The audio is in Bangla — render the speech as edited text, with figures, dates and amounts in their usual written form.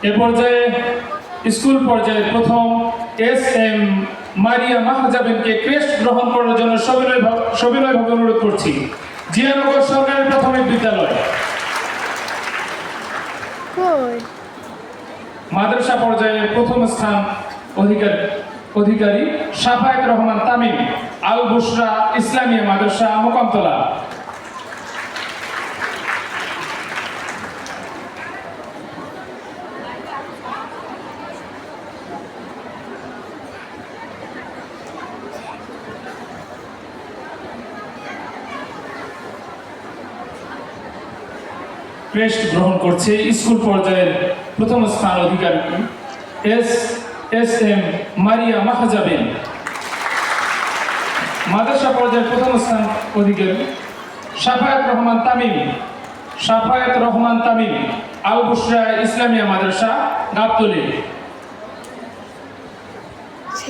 এ পর্যায়ে স্কুল পর্যায়ে প্রথম এস এম মারিয়া মাহজাবিনকে ক্রেস্ট গ্রহণ করার জন্য সবিনয়ভাবে অনুরোধ করছি। জিয়ানগর সরকারি প্রাথমিক বিদ্যালয়। মাদ্রাসা পর্যায়ে প্রথম স্থান অধিকারী শাফায়েত রহমান তামিম, আল বুশরা ইসলামিয়া মাদ্রাসা, মোকামতলা। ক্রেস্ট গ্রহণ করছে স্কুল পর্যায়ের প্রথম স্থান অধিকারী এস এম মারিয়া মাহজাবিন। মাদ্রাসা পর্যায়ের প্রথম স্থান অধিকারী শাফায়েত রহমান তামিম, আল বুশরা ইসলামিয়া মাদ্রাসা, গাবতলী।